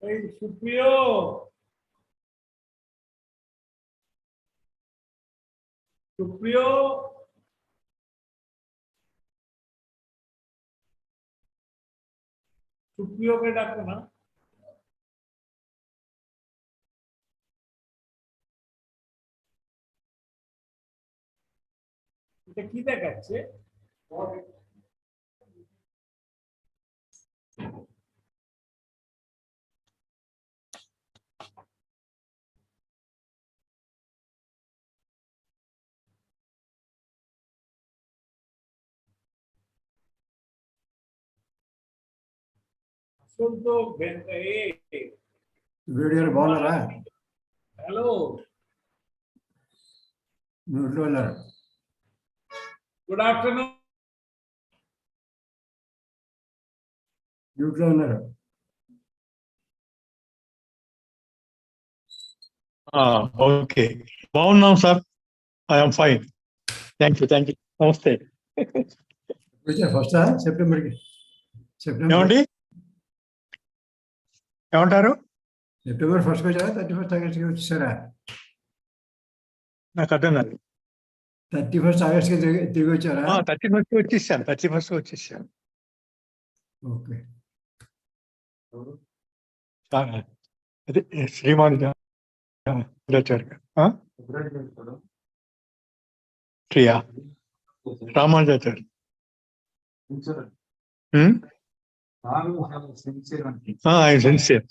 Hey, Supriyo. Supriyo. Supriyo के doctor ना এটা কি দেখাচ্ছে আসল তো వీడియోలు బాగున్నారా? హలో మ్యూట్లో ఉన్నారు. గుడ్ ఆఫ్టర్నూన్ మ్యూట్లో ఉన్నారు. ఓకే, బాగున్నాం sir. I'm fine, thank you. నమస్తే. ఫస్ట్ సెప్టెంబర్కి ఏమండి ఏమంటారు? సెప్టెంబర్ 1st వచ్చారా, 31st ఆగస్ట్కి వచ్చేసారా? నాకు అర్థం కాదు. 31st ఆగస్ట్కి తిరిగి వచ్చారా? 31st వచ్చేసాను. ఓకే. అదే శ్రీమాన్ ప్రియా రామానుజాచార్య. ఆయన సిన్సియర్.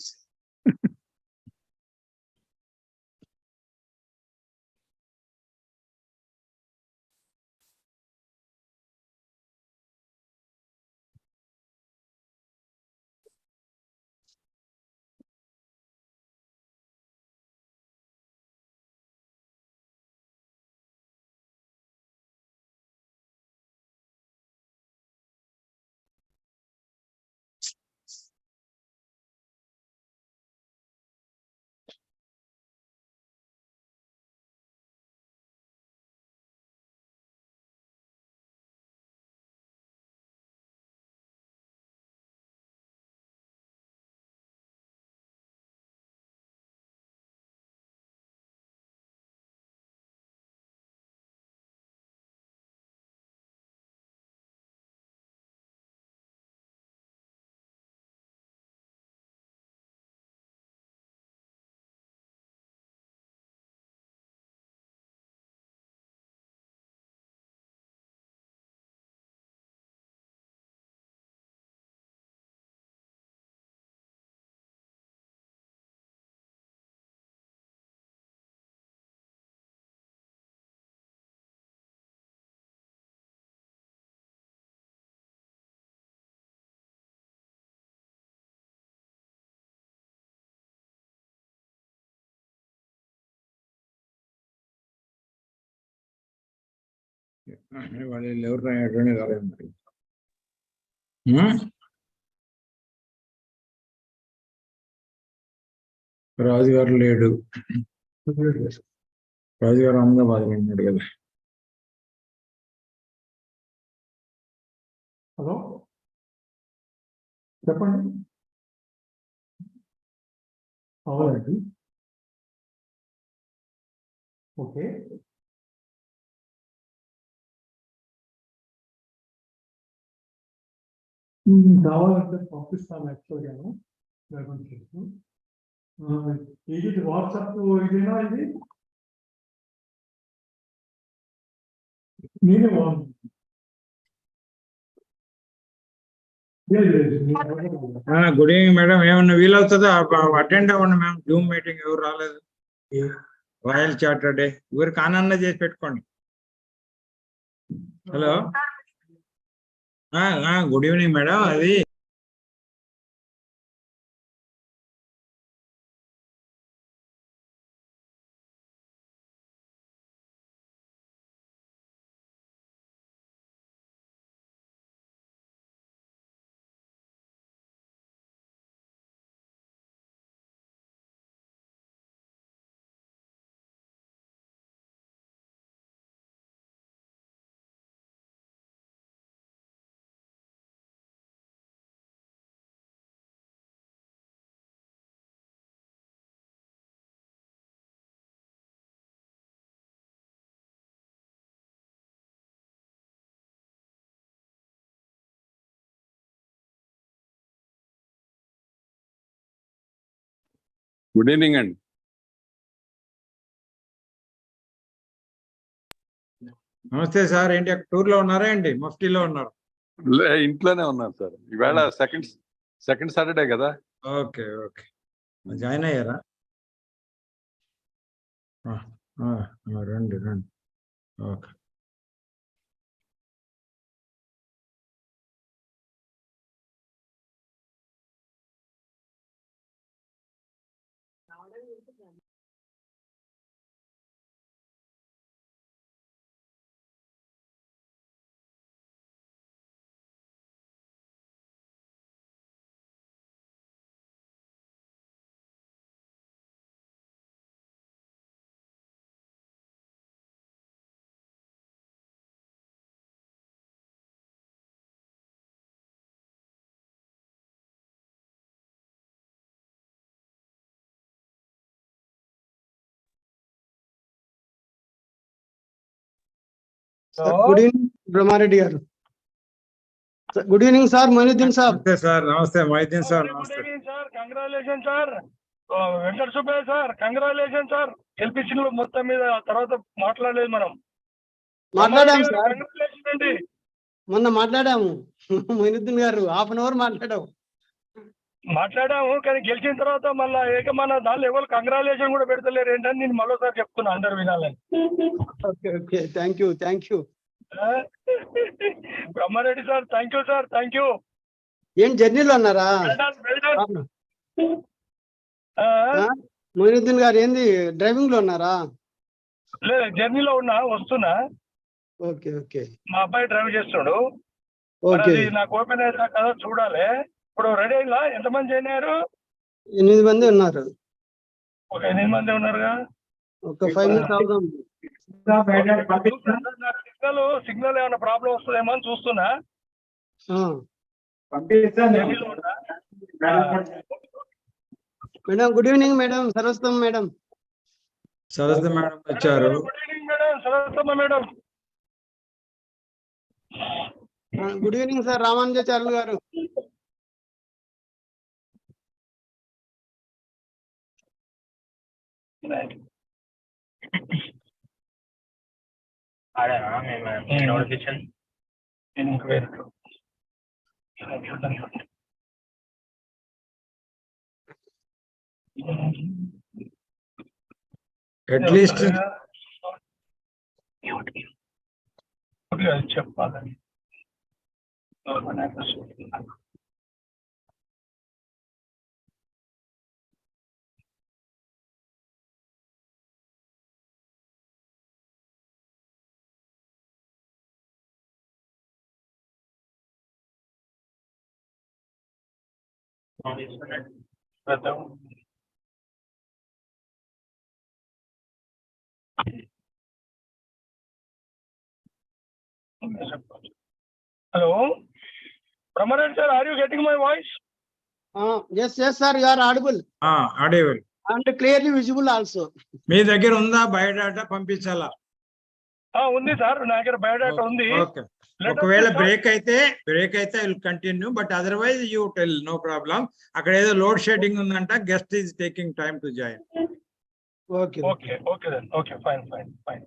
వాళ్ళు ఎవరు రాయడం కాలేదు మరి. రాజుగారు లేడు. రాజుగారు అహ్మదాబాద్ ఉన్నాడు కదా. హలో, చెప్పండి. అవునండి, ఓకే. కావాలంటే పంపిస్తాను. యాక్చువల్గాను ఇది వాట్సాప్ ఇదేనా? ఇది నేనే గుడ్ ఈవినింగ్ మేడం. ఏమన్నా వీలవుతుందా అటెండ్ అవ్వండి మ్యామ్. జూమ్ మీటింగ్ ఎవరు రాలేదు. రాయల్ చార్టర్ డే ఎవరికి ఆనంద చేసి పెట్టుకోండి. Hello, good evening madam. అది గుడ్ ఈవినింగ్ అండి. నమస్తే సార్, ఏంటి అక్కడ టూర్ లో ఉన్నారా ఏంటి? మఫ్టీలో ఉన్నారు? ఇంట్లోనే ఉన్నాను సార్. ఈవేళ సెకండ్ సాటర్డే కదా. ఓకే ఓకే, జాయిన్ అయ్యారా? రండి రండి. Okay. Sir good evening Brahmareddy గారు. Good evening sir Moinuddin saab. నమస్తే సార్. నమస్తే మొయిద్దీన్ సార్. నమస్తే sir. Congratulation sir. Venkata Subbaiah sir, congratulation sir. గెలిపించిన మొత్తం మీద తర్వాత మాట్లాడలేదు మనం. మాట్లాడాము సార్, కంగ్రాచులేషన్ అండి. మొన్న మాట్లాడాము మొయినుద్దీన్ గారు, హాఫ్ అన్ అవర్ మాట్లాడాము కానీ గెలిచిన తర్వాత మళ్ళీ మన దానిలో ఎవరు కంగ్రాచులేషన్ కూడా పెడతలేరు ఏంటని నేను మరోసారి చెప్తున్నా, అందరు వినాలని. Okay okay, thank you. Brahmareddy sir, thank you sir, thank you. ఏం జర్నీలో ఉన్నారా మొయినుద్దీన్ గారు? ఏంది డ్రైవింగ్ లో ఉన్నారా? లేదు, జర్నీలో ఉన్నా, వస్తున్నా. ఓకే ఓకే, మా అబ్బాయి డ్రైవ్ చేస్తున్నాడు. ఓకే. అది నాకు ఓపెన్ అయినా కదా చూడాలి. ఇప్పుడు రెడీ అయిందా? ఎంతమంది జాయిన్ అయ్యారు? 8 మంది ఉన్నారు. ఒక 8 మంది ఉన్నారుగా. ఒక 5 minutes అవుదాం. సిగ్నల్ ఏమైనా ప్రాబ్లం వస్తుందేమో అని చూస్తున్నా. జర్నీలో ఉన్నా. మేడం గుడ్ ఈవినింగ్ మేడం, సరస్వతం మేడం. సరస్వతి మేడం వచ్చారు. Good evening madam, Saraswatamma madam. Good evening sir Ramanujacharyulu గారు. అట్లీస్ట్ చెప్పాలని hello Brahmareddy sir, are you getting my voice? Yes sir, you are audible audible and clearly visible also. మీ దగ్గర ఉందా biodata? పంపించాలా? ఉంది sir, నా దగ్గర బయోడాటా ఉంది. ఓకే. ఒకవేళ బ్రేక్ అయితే I will continue, but otherwise you tell, no problem. అక్కడ ఏదో లోడ్ షెడ్డింగ్ ఉందంట, guest is taking time to join. Okay okay okay then, okay, fine.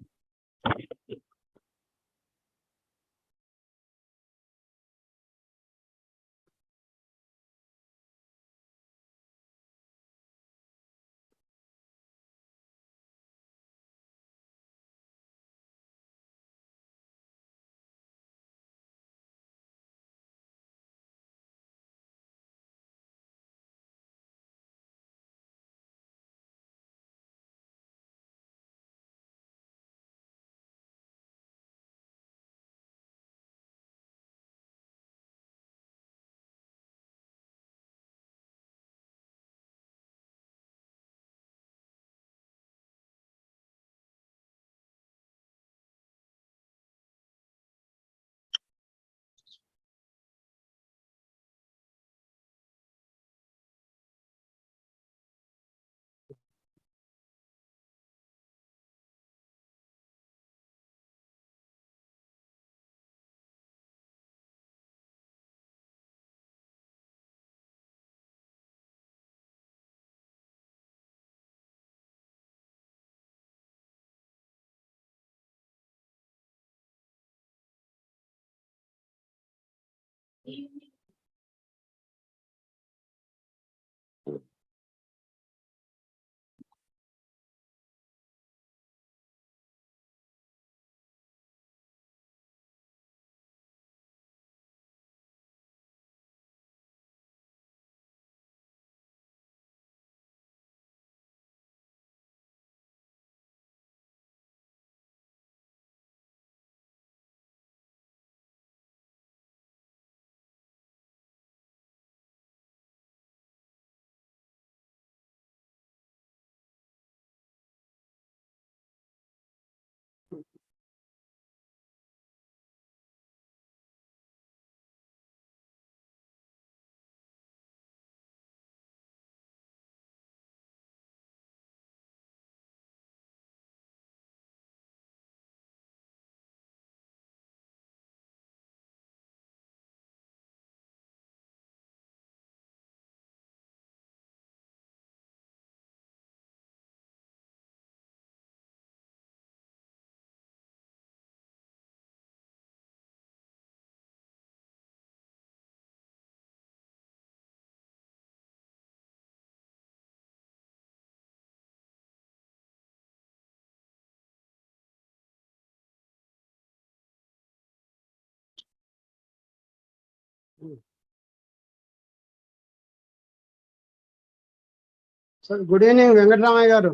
Sir, good evening, Venkatramaya garu.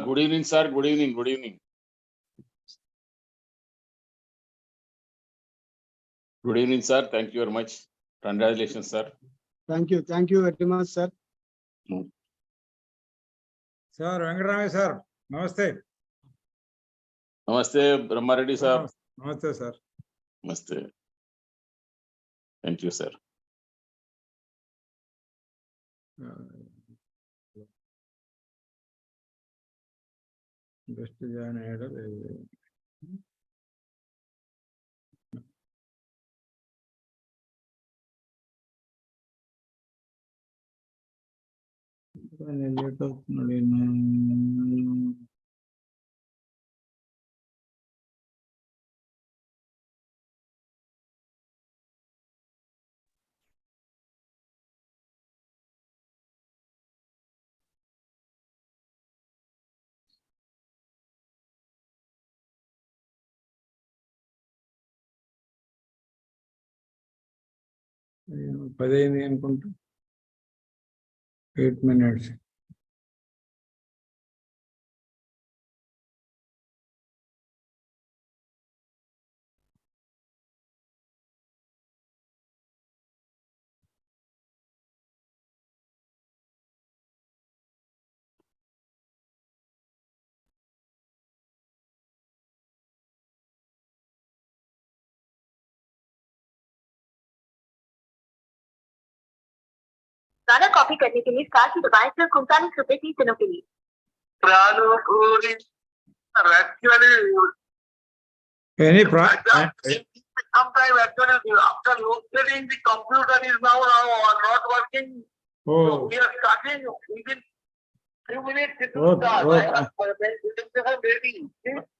Good evening, sir. Good evening. Good evening. Good evening, sir. Thank you very much. Congratulations, sir. Thank you very much, sir. Sir, Venkatramaya sir, namaste. Namaste, Brahma Reddy, sir. Namaste, sir. Namaste. Thank you, sir. Just join ahead. Late అవుతున్నాడు ఈయన. ఈయన 10 అయింది అనుకుంటా. 8 minutes. गाना copy करने के लिए star की दबाएं सिर्फ 39 रुपए 30 दिनों के लिए। Any Sometime actually after load shedding, the computer is now not working. So oh, we are starting within 3 minutes. It Oh, will start. oh, I have ready.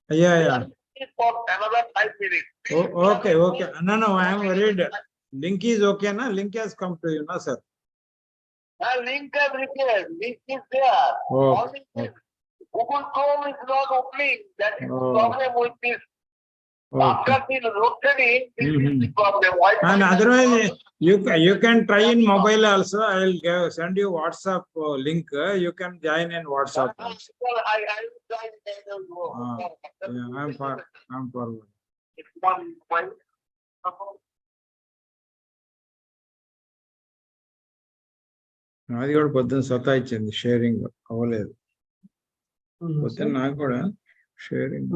yeah. For another 5 minutes. Oh, okay. No, I am worried. Link is okay, na? Link has come to you, na, sir? Link has required. Link is there. Oh, Only this Google Chrome is not opening. That is the Oh. problem with this. Okay. After the load shedding, this is the problem. And otherwise, you can try in mobile also. I will send you WhatsApp link. You can join in WhatsApp also. I will try to Yeah, I'm forward. It's one point. నాది కూడా పొద్దున్న సతా ఇచ్చింది sharing అవ్వలేదు. పొద్దున్న నాకు కూడా sharing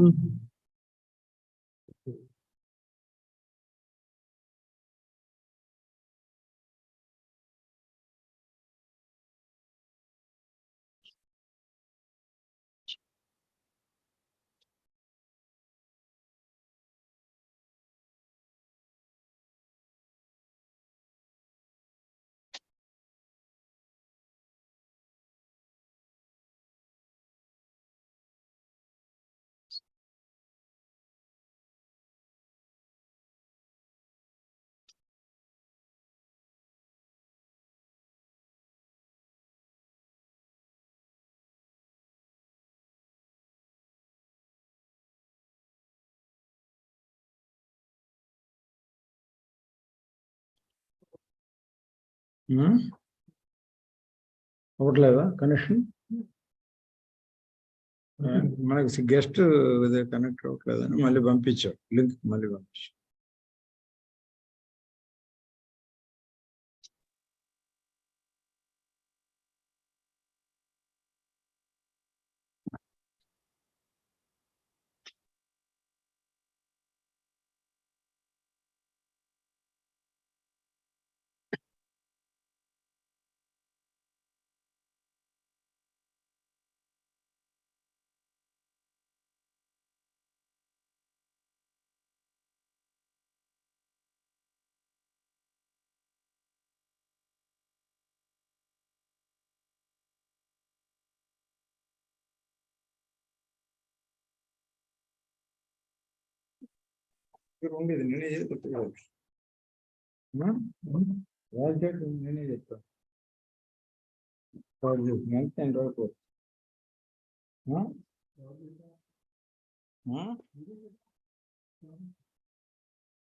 అవ్వట్లేదా connection? మనకి guest connect అవ్వట్లేదని మళ్ళీ పంపించాం, లింక్ మళ్ళీ పంపించాం. ఉండేది నేనే చెప్తాను, నేనే చెప్తాను.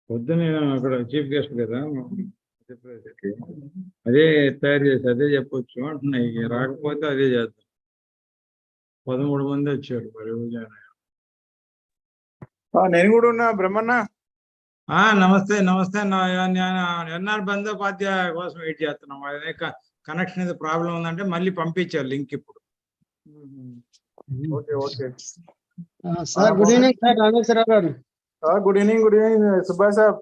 పొద్దున అక్కడ చీఫ్ గెస్ట్ కదా, అదే తయారు చేసి అదే చెప్పొచ్చు అంటున్నాయి. రాకపోతే అదే చేద్దాం. 13 మంది వచ్చారు మరి. నేను కూడా ఉన్నా బ్రహ్మన్న. నమస్తే నమస్తే. ఎన్ఆర్ బందోపాధ్యాయ కోసం వెయిట్ చేస్తున్నాం. అదే కనెక్షన్ ఇది ప్రాబ్లం ఉందంటే మళ్ళీ పంపించారు లింక్ ఇప్పుడు. Okay okay sir good evening sir Rameshwararao గారు. గుడ్ ఈవినింగ్ సుబ్బాయ్ సాబ్.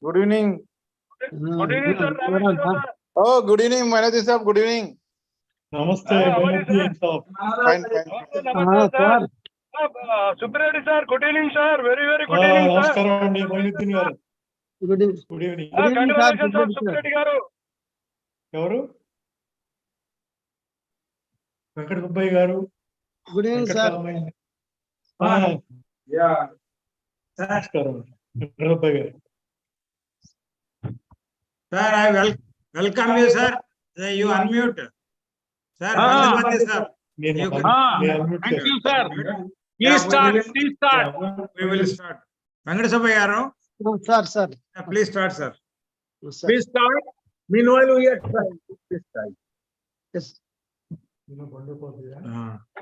Good evening. Good evening sir Rameshwararao sir. Good evening Manoj సాబ్. Good evening. నమస్తే fine sir Subbireddy sir, good evening sir. Very very good evening sir. నమస్కారం అండి మొయినుద్దీన్ గారు. Good evening. Good evening. Congratulation sir Subbireddy గారు. ఎవరు? వెంకట సుబ్బయ్య గారు. Good evening sir. నమస్కారం వెంకట సుబ్బయ్య గారు. Sir I welcome you sir. You unmute sir. Sir Thank you, sir. Please start. Please start. we will start. Venkata Subbaiah గారు, sir please start sir. Please start. Meanwhile, we are trying. Please start.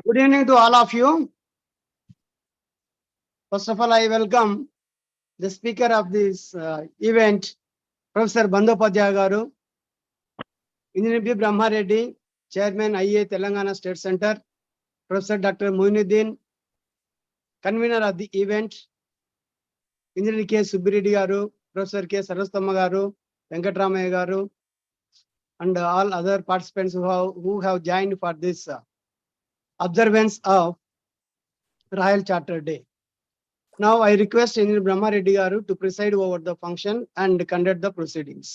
Good evening to all of you. First of all, I welcome the speaker of this event, Professor Bandyopadhyaya garu, Engineer B. Brahma Reddy, Chairman IA Telangana State Center, Professor Dr. Moinuddin, convener of the event, Engineer K. Subbireddy garu, Professor K. Saraswathamma garu, Venkatramaya garu, and all other participants who have joined for this observance of Royal Charter Day. Now I request Engineer Brahma Reddy garu to preside over the function and conduct the proceedings.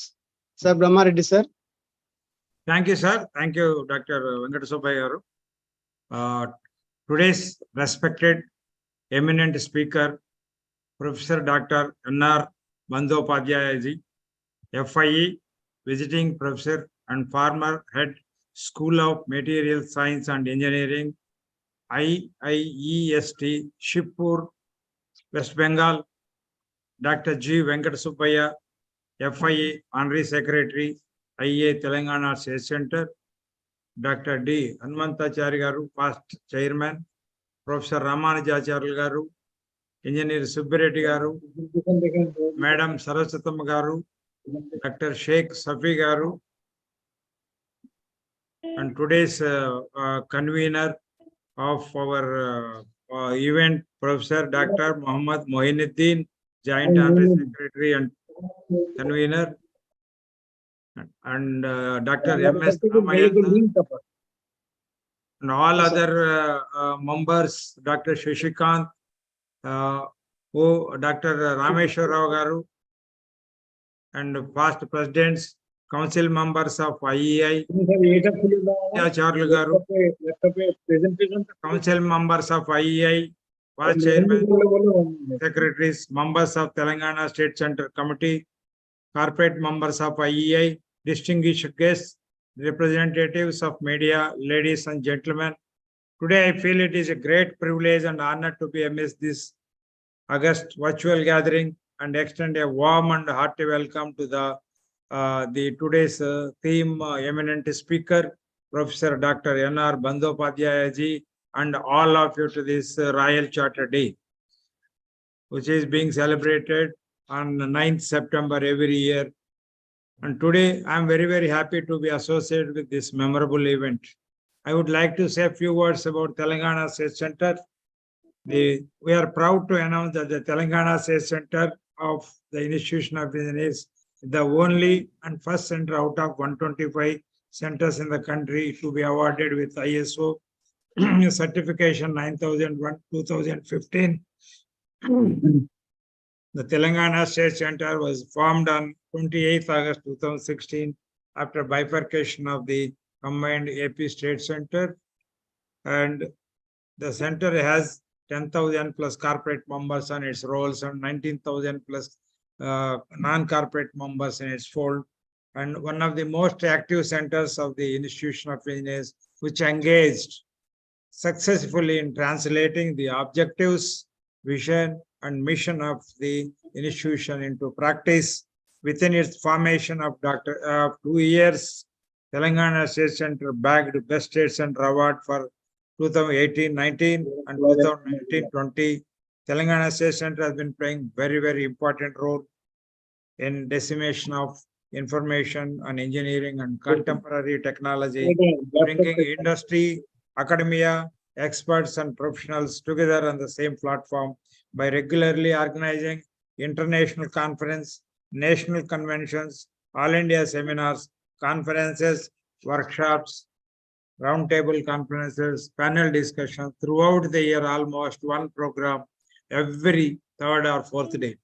Sir Brahma Reddy sir. Thank you, sir. Thank you, Dr. Venkata Subbaiah garu. Today's respected, eminent speaker, Professor Dr. N.R. Bandyopadhyaya ji, FIE, visiting professor and former head, School of Material Science and Engineering, IIEST, Shibpur, West Bengal, Dr. G. Venkata Subbaiah, FIE, Honorary Secretary, IA Telangana State Center, Dr. D. Hanmantachari garu, past chairman, Professor Ramanujacharya garu, Engineer Subbireddy garu, Madam Saraswathamma garu, Dr. Sheikh Safi garu, and today's convener of our event, Professor Dr. Muhammad Moinuddin, Joint Honorary Secretary and convener, and Dr. M.S. Ramayana, and all other members, Dr. Shashikant, Dr. Rameshwarrao garu, and past presidents, council members of IEI, Acharya garu, council members of IEI, past chairman, secretaries, members of Telangana State Center Committee, corporate members of IEI, distinguished guests, representatives of media, ladies and gentlemen. Today I feel it is a great privilege and honor to be amidst this August virtual gathering and extend a warm and hearty welcome to the the today's theme, eminent speaker, Professor Dr. N.R. Bandyopadhyaya ji, and all of you to this Royal Charter Day, which is being celebrated on 9th September every year. And today I am very, very happy to be associated with this memorable event. I would like to say a few words about Telangana State Center. We are proud to announce that the Telangana State Center of the Institution of Engineers is the only and first center out of 125 centers in the country to be awarded with ISO certification 9001-2015. The Telangana State Center was formed on 28th August 2016 after bifurcation of the combined AP State Center, and the center has 10,000 plus corporate members on its rolls and 19,000 plus non-corporate members in its fold, and one of the most active centers of the Institution of Engineers, which engaged successfully in translating the objectives, vision, and mission of the institution into practice. Within its formation of 2 years, Telangana State Center bagged Best State Center Award for 2018-19 and 2019-20. Telangana State Center has been playing very, very important role in dissemination of information on engineering and contemporary technology, bringing industry, academia, experts and professionals together on the same platform by regularly organizing international conference, national conventions, all India seminars, conferences, workshops, roundtable conferences, panel discussions throughout the year, almost one program every third or fourth day.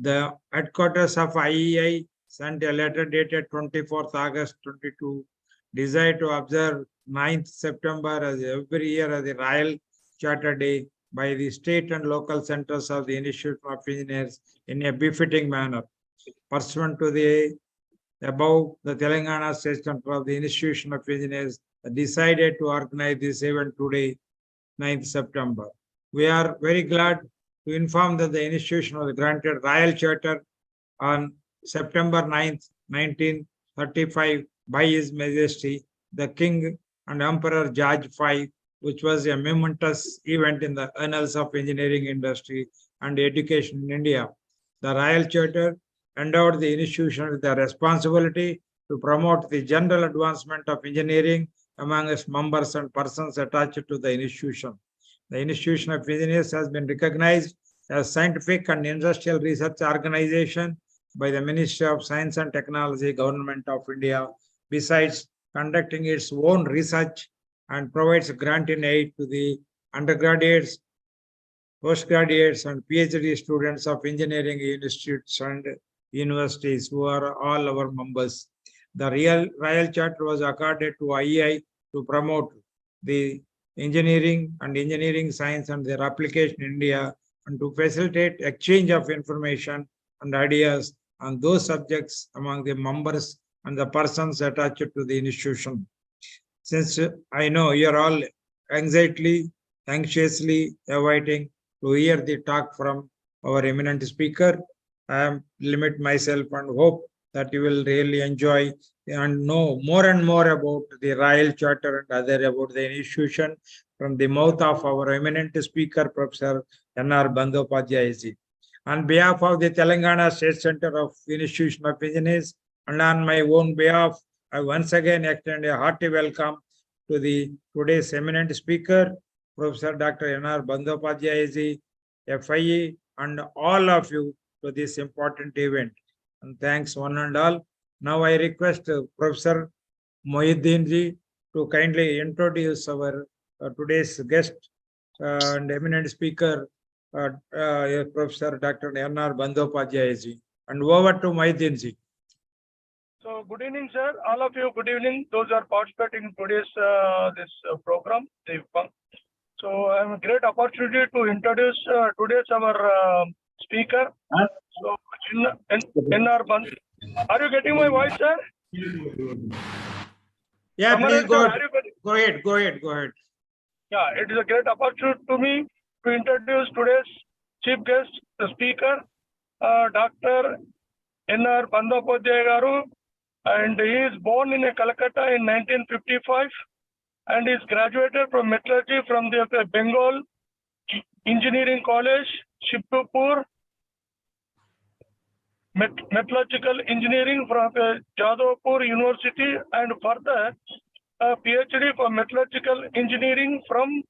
The headquarters of IEI sent a letter dated 24th August 22, desired to observe 9th September as every year as the Royal Charter Day by the state and local centers of the Institute of Engineers in a befitting manner. Pursuant to the above, the Telangana State Center of the Institution of Engineers decided to organize this event today, 9th September. We are very glad to inform that the institution was granted Royal Charter on September 9th, 1935 by His Majesty, the King and Emperor George V, which was a momentous event in the annals of engineering industry and education in India. The Royal Charter endowed the institution with the responsibility to promote the general advancement of engineering among its members and persons attached to the institution. The Institution of Engineers has been recognized as scientific and industrial research organization by the Ministry of Science and Technology, Government of India, besides conducting its own research, and provides grant in aid to the undergraduates, postgraduates, and PhD students of engineering institutes and universities who are all our members. The Royal Charter was accorded to IEI to promote the engineering and engineering science and their application in India, and to facilitate exchange of information and ideas on those subjects among the members and the persons attached to the institution. Since I know you are all anxiously awaiting to hear the talk from our eminent speaker, I limit myself and hope that you will really enjoy and know more and more about the Royal Charter and other about the institution from the mouth of our eminent speaker, Professor N.R. Bandyopadhyaya ji. On behalf of the Telangana State Center of Institution of Engineers and on my own behalf, I once again extend a hearty welcome to the today's eminent speaker, Professor Dr. N.R. Bandyopadhyaya ji, FIE, and all of you to this important event. And thanks one and all. Now I request Professor Mohiuddin ji to kindly introduce our today's guest and eminent speaker, Professor Dr. N.R. Bandyopadhyaya ji. And over to Mohiuddin ji. So good evening, sir. All of you, good evening. Those who are participating in today's program. So I have a great opportunity to introduce today's our speaker. So N.R. Bandyopadhyaya. Are you getting my voice, sir? Yeah, please go ahead. Are you getting- Go ahead. Yeah, it is a great opportunity to me to introduce today's chief guest, the speaker, Dr. N.R. Bandyopadhyaya garu, and he is born in Calcutta in 1955 and is graduated from metallurgy from the Bengal Engineering College, Shibpur, metallurgical engineering from Jadavpur University, and further a PhD for metallurgical engineering from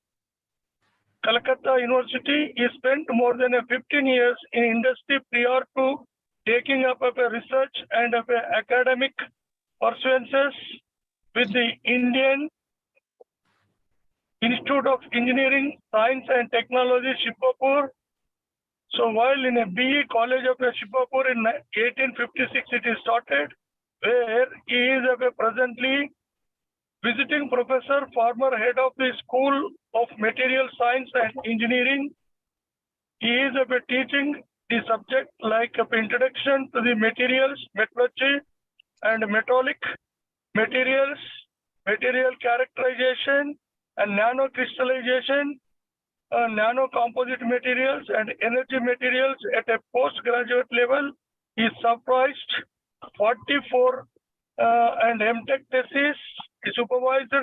Calcutta University. He spent more than 15 years in industry prior to taking up a research and academic pursuances with the Indian Institute of Engineering, Science and Technology, Shibpur. So while in a BE College of Shibpur in 1856 it is started, where he is presently visiting professor, former head of the School of Material Science and Engineering. He is teaching the subject like introduction to the materials, metallurgy and metallic materials, material characterization and nano crystallization, nano composite materials and energy materials at a postgraduate level. He supervised 44 and MTech thesis. He supervised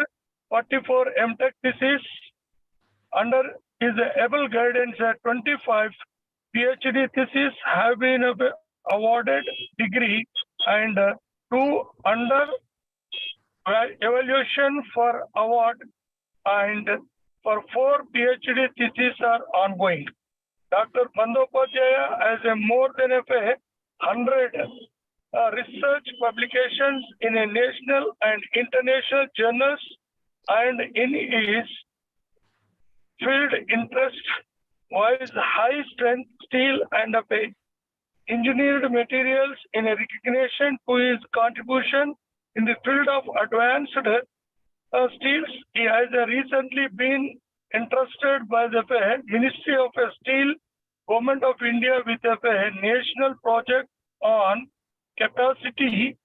44 MTech thesis. Under his able guidance, 25 PhD theses have been awarded degree and 2 under evaluation for award, and for 4 PhD theses are ongoing. Dr. Bandyopadhyaya has more than 100 research publications in a national and international journals, and in his field interest was high strength steel and engineered materials. In a recognition to his contribution in the field of advanced steels, he has recently been entrusted by the Ministry of Steel, Government of India, with a national project on capacity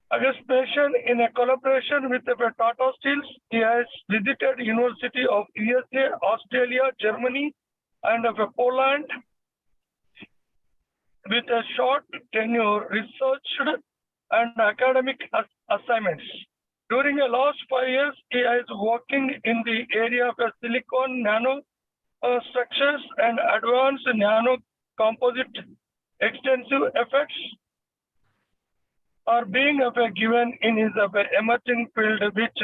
expansion in a collaboration with Tata Steels. He has visited University of USA, Australia, Germany, and Poland with a short tenure, research and academic assignments. During the last 5 years, he is working in the area of silicon nano structures and advanced nano composite. Extensive efforts are being given in his emerging field, which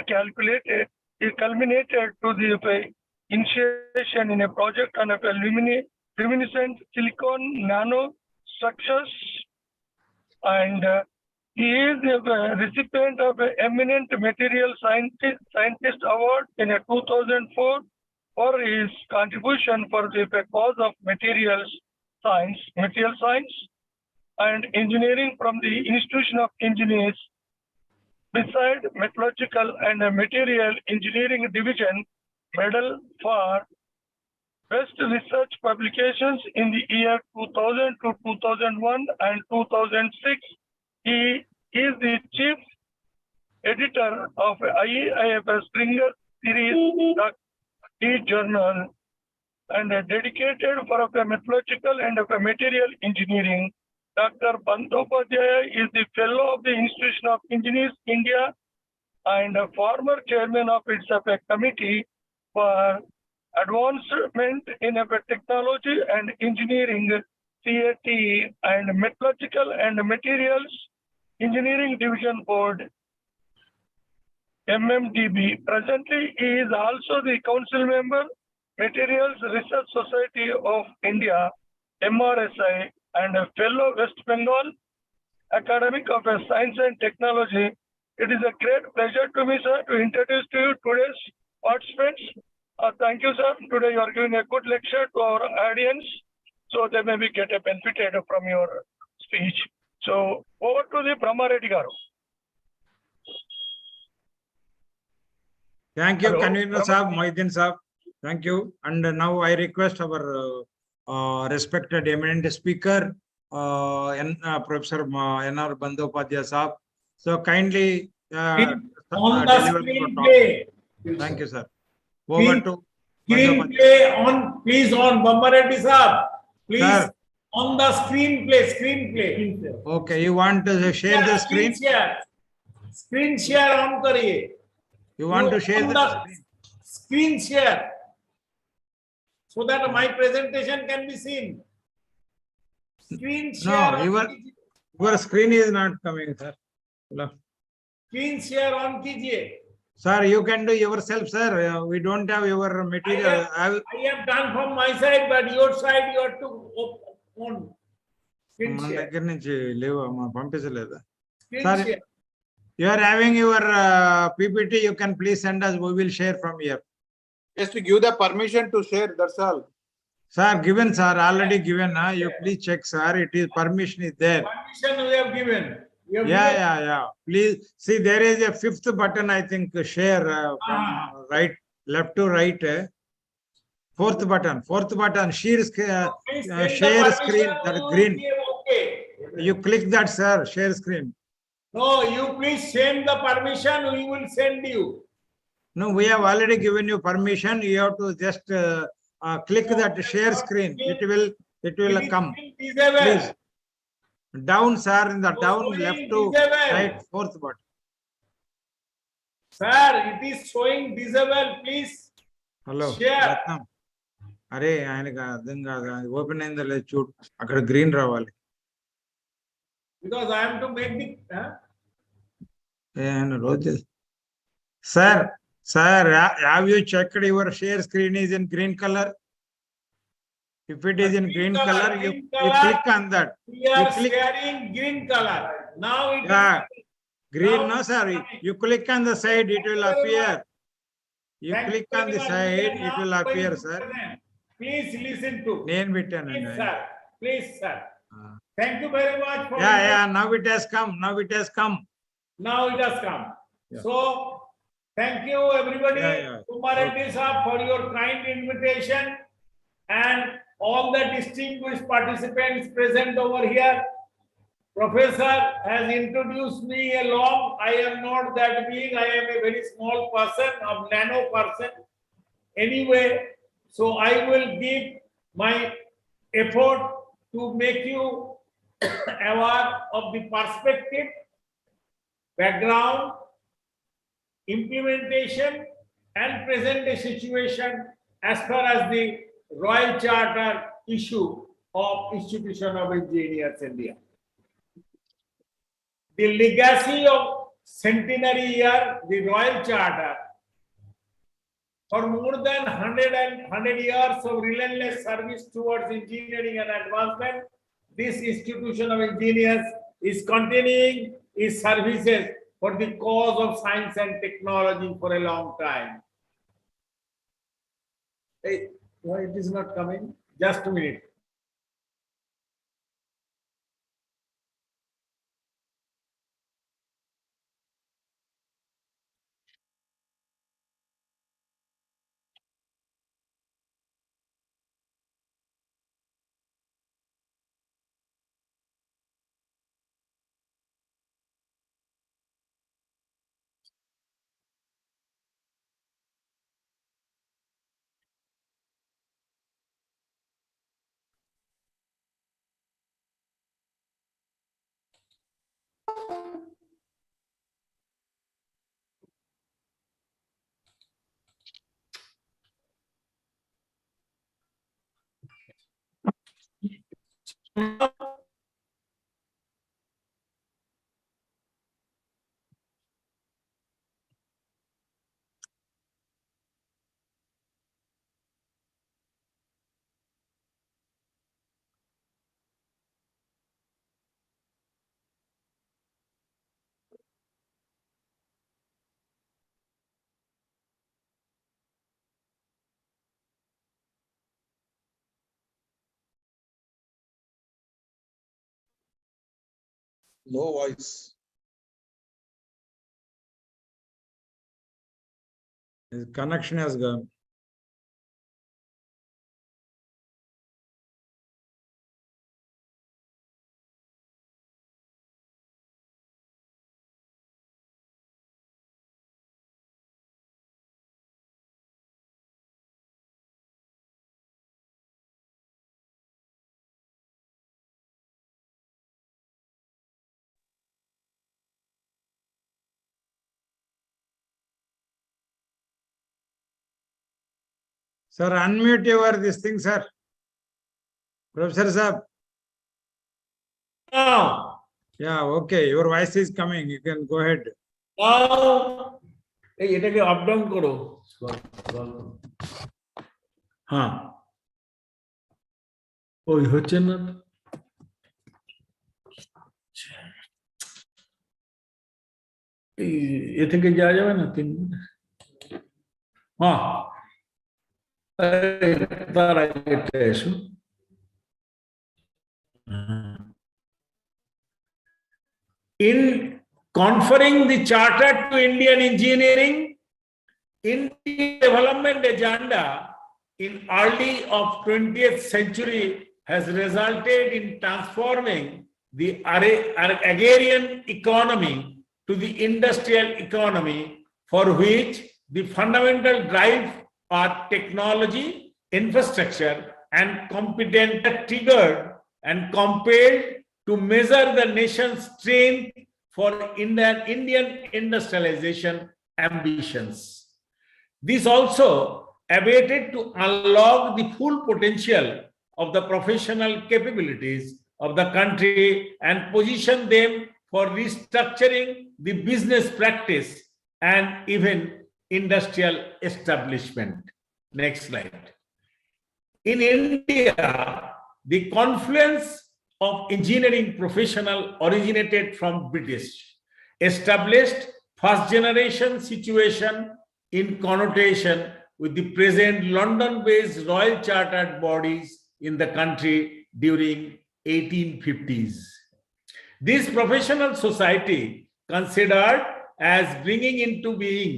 culminated to the initiation in a project on luminescent silicon nano structures, and he is a recipient of an eminent material scientist award in 2004 for his contribution for the cause of material science and engineering from the Institution of Engineers. Beside metallurgical and material engineering division medal for best research publications in the year 2000 to 2001 and 2006. He is the chief editor of IEIF Springer Series journal and dedicated for metallurgical and material engineering. Dr. Bandyopadhyaya is the fellow of the Institution of Engineers India and a former chairman of its committee for advancement in technology and engineering, CAT, and metallurgical and materials engineering division board, MMDB. Presently, he is also the council member, Materials Research Society of India, MRSI, and a fellow West Bengal academic of science and technology. It is a great pleasure to me, sir, to introduce to you today's participants. Thank you, sir. Today you are giving a good lecture to our audience, so they may be benefited from your speech. So over to the Brahma Reddy Garu. Thank you, Hello. Convener Saab, Mohideen Saab. Thank you. And now I request our respected eminent speaker, Professor N.R. Bandyopadhyaya Saab. So kindly On the deliver screen your talk. play. Thank you, sir. Over to Screen Bandyopadhyaya. play on, please on, Brahma Reddy Saab. Please. Sir, On the screen play. Okay, you want to share the screen? Screen share on करिए. You want to share on the screen share so that my presentation can be seen. Screen share. No, on your screen is not coming, sir. No. Screen share on कीजिए. Sir, you can do yourself, sir. We don't have your material. I have done from my side, but your side you have to on. Screen మన share. దగ్గర నుంచి లేవు పంపించలేదా? Screen Sir, share. you are having your PPT, you can please send us, we will share from here. Just to give the permission to share, that's all. Sir, given, sir, already given, you please check, sir, it is, permission is there. Permission we have given. We have Yeah, given. yeah. Please, see, there is a fifth button, I think, share from right, left to right. Fourth button, share Please send the share permission, screen, that you green. give okay. You click that, sir, share screen. No, you please send the permission, we will send you. No, we have already given you permission. You have to just click that share screen. It will It is come. still disabled. Please. Down, sir, in the down, showing left to disabled. right, fourth button. Sir, it is showing disabled, please. Hello. Share. Ratnam. అరే ఆయనకు అర్థం కాదు open అయిందో లేదు చూడు అక్కడ green రావాలి Because I am to make the. ఆయన రోజు sir, have you checked your share screen is in green color? If it is in green color, you click on that. We are sharing green color. Now it Yeah, is. green, Now no, sir. You click on the side, it will appear. You Thank click you on the very much. side, We are it will now appear, going to sir. present. Please listen to. నేను Please, పెట్టానండి sir. Please, sir. Thank you very much for. Yeah, now it has come. Now it has come. Yeah. So, thank you everybody, Yeah. Kumar Reddy sir, for your kind invitation and all the distinguished participants present over here. Professor has introduced me along. I am not that big. I am a very small person, a nano person. Anyway, so I will give my effort to make you aware of the perspective, background, implementation, and present a situation as far as the Royal Charter issue of Institution of Engineers India. The legacy of centenary year, the Royal Charter, for more than 100 years of relentless service towards engineering and advancement, this Institution of Engineers is continuing its services for the cause of science and technology for a long time. Hey, why it is not coming? Just a minute. No voice. His connection has gone. Sir, unmute your this thing, sir. Professor Sahab. Now, Yeah, okay. Your voice is coming. You can go ahead. now, এটাকে up down করো। হ্যাঁ, ওই হচ্ছে না। এ থেকে যাওয়া যাবে না 3 মিনিট? হ্যাঁ, তার আগে এসো। In conferring the charter to Indian engineering, Indian development agenda in early of 20th century has resulted in transforming the agrarian economy to the industrial economy, for which the fundamental drive are technology, infrastructure, and competence triggered and compelled to measure the nation's strength for Indian industrialization ambitions. This also awaited to unlock the full potential of the professional capabilities of the country and position them for restructuring the business practice and even industrial establishment. Next slide. In India, the confluence of engineering professional originated from British, established first generation situation in connotation with the present London-based Royal Chartered bodies in the country during 1850s. This professional society considered as bringing into being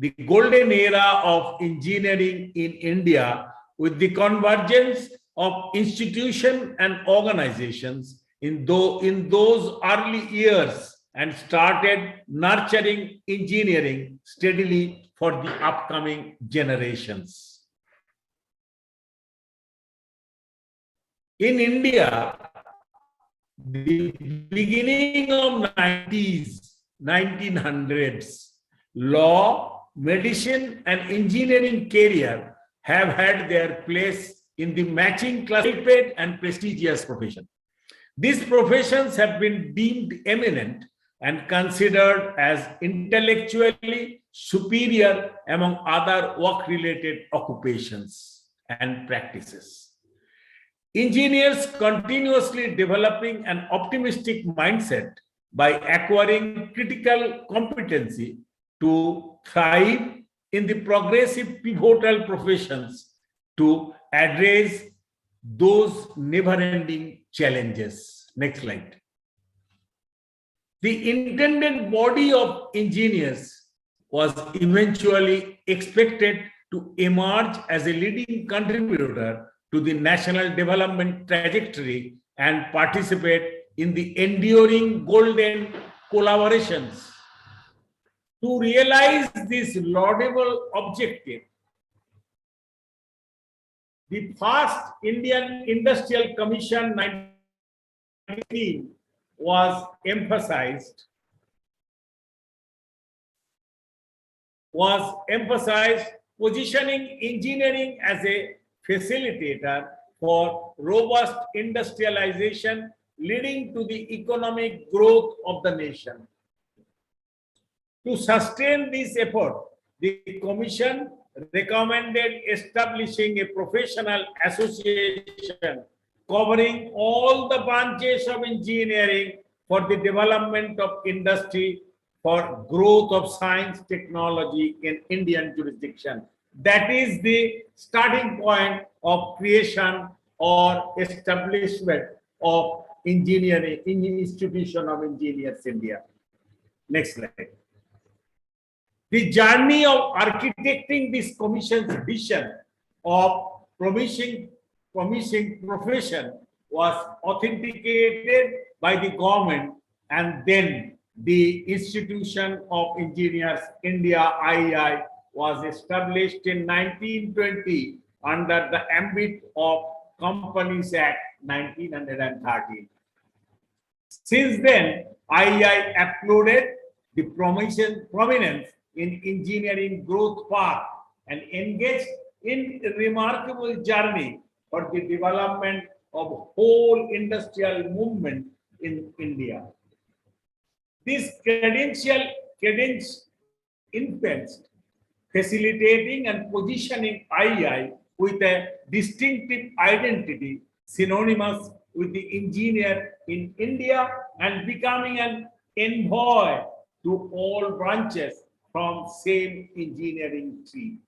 the golden era of engineering in India with the convergence of institutions and organizations in those early years, and started nurturing engineering steadily for the upcoming generations. In India, the beginning of 1900s, law, medicine, and engineering career have had their place in the matching classified and prestigious profession. These professions have been deemed eminent and considered as intellectually superior among other work-related occupations and practices. Engineers continuously developing an optimistic mindset by acquiring critical competency to thrive in the progressive pivotal professions to address those never-ending challenges. Next slide. The intended body of engineers was eventually expected to emerge as a leading contributor to the national development trajectory and participate in the enduring golden collaborations. To realize this laudable objective, the first Indian Industrial Commission 1919 was emphasized positioning engineering as a facilitator for robust industrialization leading to the economic growth of the nation. To sustain this effort, the Commission recommended establishing a professional association covering all the branches of engineering for the development of industry, for growth of science technology in Indian jurisdiction. That is the starting point of creation or establishment of engineering institution of engineers India. Next slide. The journey of architecting this commission's vision of promising profession was authenticated by the government, and then the Institution of Engineers India IEI was established in 1920 under the ambit of Companies Act 1913. Since then, IEI applauded the prominence in engineering growth path and engaged in a remarkable journey for the development of whole industrial movement in India. This credence influenced facilitating and positioning IEI with a distinctive identity synonymous with the engineer in India and becoming an envoy to all branches from same engineering tree.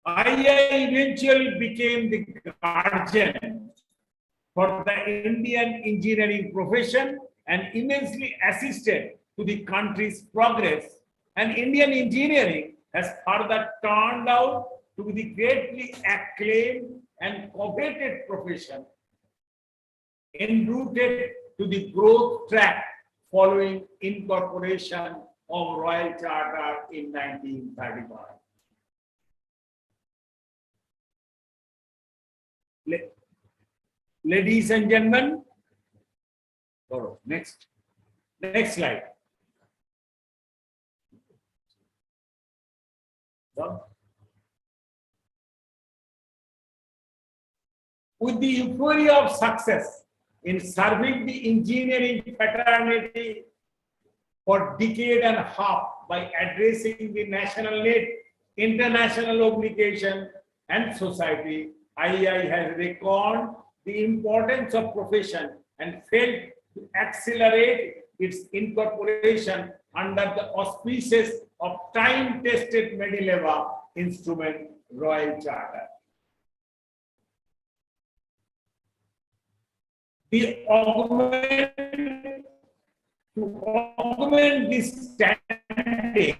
IEI eventually became the guardian for the Indian engineering profession and immensely assisted to the country's progress. And Indian engineering has further turned out to be the greatly acclaimed and coveted profession, enrooted to the growth track following incorporation of Royal Charter in 1935. Ladies and gentlemen, next slide. With the euphoria of success in serving the engineering fraternity for a decade and a half by addressing the national need, international obligation, and society, IEI has reckoned the importance of profession and failed to accelerate its incorporation under the auspices of time-tested Medileva instrument, Royal Charter. To augment this standing,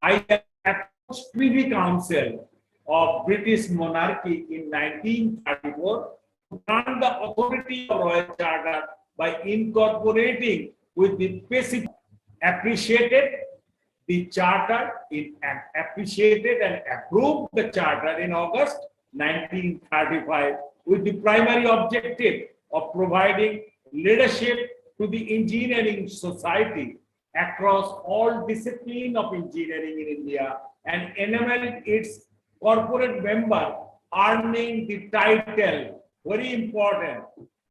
I approached Privy Council of British monarchy in 1934 to grant the authority of Royal Charter by incorporating with the Pacific. Appreciated and approved the charter in August 1935 with the primary objective of providing leadership to the engineering society across all disciplines of engineering in India and enabled its corporate member earning the title, very important,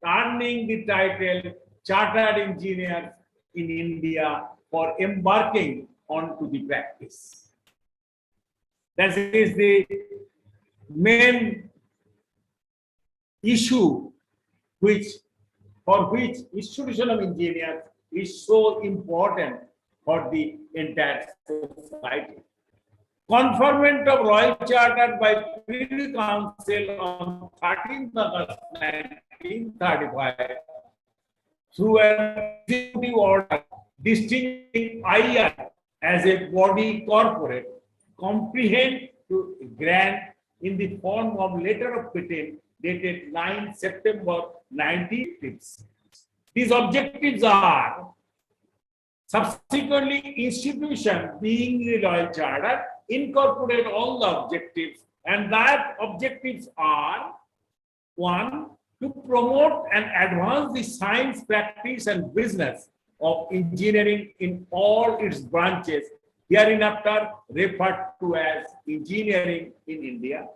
earning the title Chartered Engineers in India for embarking onto the practice. That is the main issue for which institution of engineers is so important for the entire society. Conferment of Royal Charter by Privy Council on 13th August 1935 through an executive order distinguishing IEI as a body corporate comprehend to grant in the form of letter of patent dated 9 September 1956. These objectives are subsequently institution being the Royal Charter incorporate all the objectives, and that objectives are: 1, to promote and advance the science, practice, and business of engineering in all its branches, hereinafter referred to as engineering in India.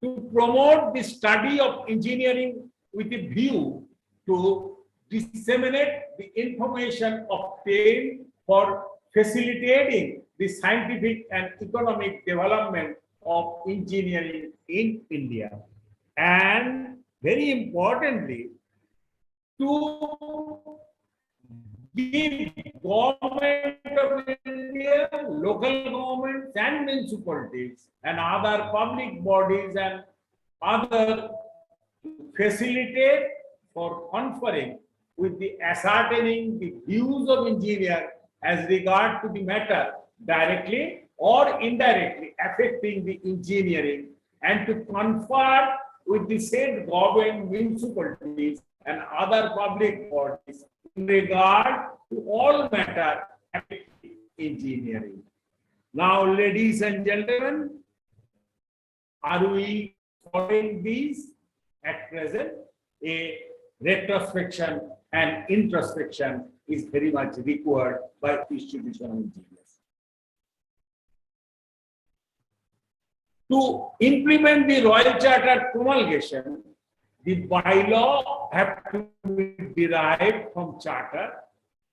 To promote the study of engineering with a view to disseminate the information obtained for facilitating the scientific and economic development of engineering in India. And very importantly, to give government of India, local governments and municipalities and other public bodies and other facilitate for conferring with the ascertaining the views of engineer as regard to the matter directly or indirectly affecting the engineering, and to confer with the said government, municipalities and other public bodies in regard to all matter affecting engineering. Now, ladies and gentlemen, are we following these at present? A retrospection and introspection is very much required by institutional engineers. To implement the Royal Charter promulgation, the bylaw have to be derived from charter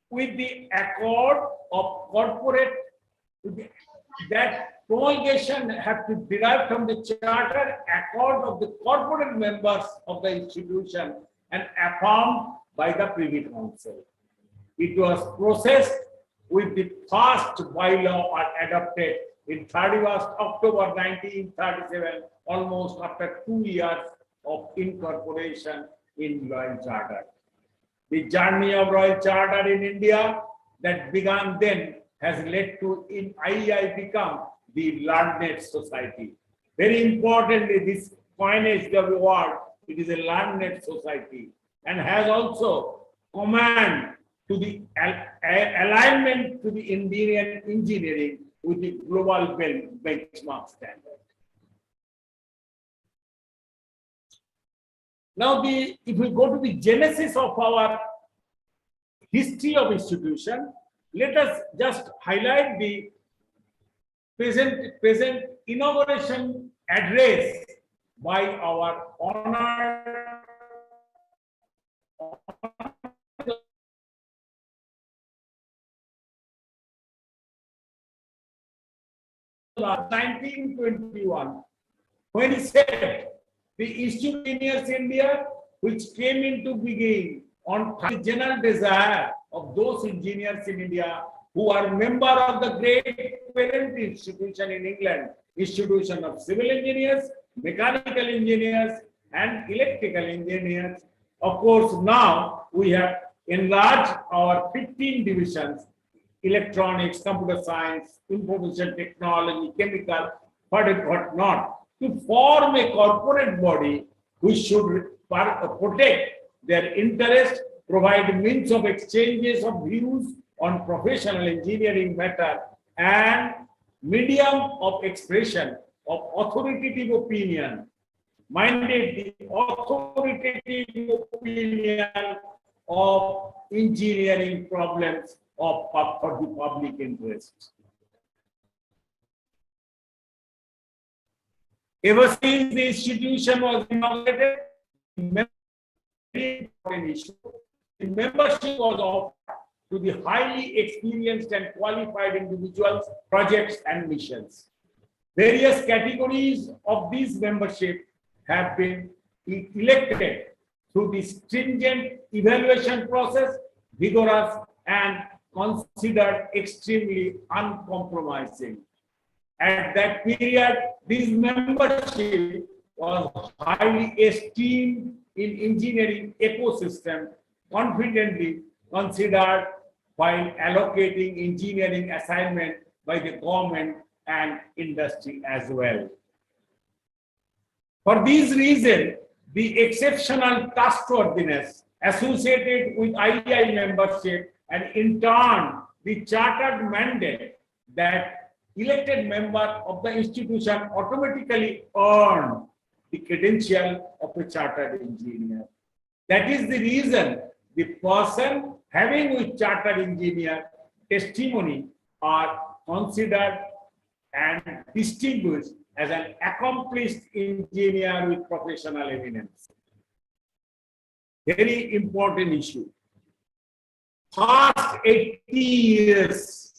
with the accord of corporate, that promulgation have to derive from the charter accord of the corporate members of the institution and affirmed by the Privy Council. It was processed with the first bylaw adopted in 31st October 1937, almost after 2 years of incorporation in Royal Charter. The journey of Royal Charter in India that began then has led to in IEI become the learned society. Very importantly, this coinage of the word, it is a learned society and has also command to the alignment to the Indian engineering with the global benchmark standard. Now, if we go to the genesis of our history of institution, let us just highlight the present inauguration address by our honored 1921, when he said the Institute of Engineers India, which came into being on the general desire of those engineers in India who are member of the great parent institution in England, Institution of Civil Engineers, Mechanical Engineers, and Electrical Engineers. Of course, now we have enlarged our 15 divisions: electronics, computer science, information technology, chemical, what not, to form a corporate body which should protect their interest, provide means of exchanges of views on professional engineering matter, and medium of expression of authoritative opinion, minded the authoritative opinion of engineering problems for the public interest. Ever since the institution was inaugurated, the membership was offered to the highly experienced and qualified individuals, projects, and missions. Various categories of these membership have been elected through the stringent evaluation process, vigorous and considered extremely uncompromising. At that period, this membership was highly esteemed in engineering ecosystem, confidently considered while allocating engineering assignment by the government and industry as well. For these reasons, the exceptional trustworthiness associated with IEI membership and in turn the chartered mandate that elected member of the institution automatically earn the credential of a chartered engineer. That is the reason the person having with chartered engineer testimony are considered and distinguished as an accomplished engineer with professional eminence. Very important issue. Past 80 years,